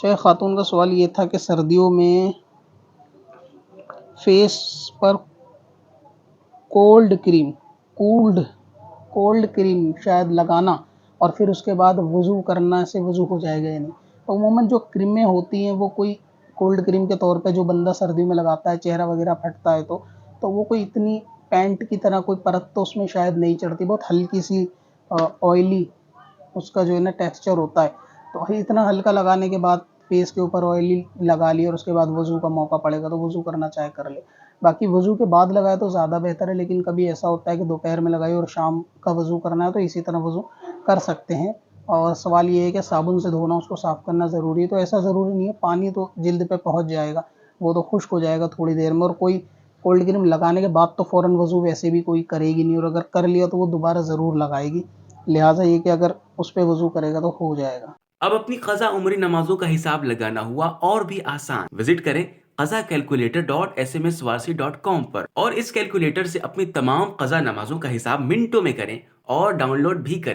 چاہے خاتون کا سوال یہ تھا کہ سردیوں میں فیس پر کولڈ کریم شاید لگانا اور پھر اس کے بعد وضو کرنا سے وضو ہو جائے گا یا نہیں. تو عموماً جو کریمیں ہوتی ہیں وہ کوئی کولڈ کریم کے طور پہ جو بندہ سردیوں میں لگاتا ہے چہرہ وغیرہ پھٹتا ہے تو وہ کوئی اتنی پینٹ کی طرح کوئی پرت تو اس میں شاید نہیں چڑھتی، بہت ہلکی سی آئلی اس کا جو ہے نا ٹیکسچر ہوتا ہے. تو اتنا ہلکا لگانے کے بعد فیس کے اوپر آئلی لگا لی اور اس کے بعد وضو کا موقع پڑے گا تو وضو کرنا چاہے کر لے. باقی وضو کے بعد لگائے تو زیادہ بہتر ہے، لیکن کبھی ایسا ہوتا ہے کہ دوپہر میں لگائی اور شام کا وضو کرنا ہے تو اسی طرح وضو کر سکتے ہیں. اور سوال یہ ہے کہ صابن سے دھونا، اس کو صاف کرنا ضروری ہے، تو ایسا ضروری نہیں ہے. پانی تو جلد پہ پہنچ جائے گا، وہ تو خشک ہو جائے گا تھوڑی دیر میں، اور کوئی کولڈ کریم لگانے کے بعد تو فوراً وضو ویسے بھی کوئی کرے گی نہیں، اور اگر کر لیا تو وہ دوبارہ ضرور لگائے گی. لہٰذا یہ کہ اگر اس پہ وضو کرے گا تو ہو جائے گا. اب اپنی قضا عمری نمازوں کا حساب لگانا ہوا اور بھی آسان. وزٹ کریں qazakalculator.smswarsi.com پر اور اس کیلکولیٹر سے اپنی تمام قضا نمازوں کا حساب منٹوں میں کریں اور ڈاؤن لوڈ بھی کریں.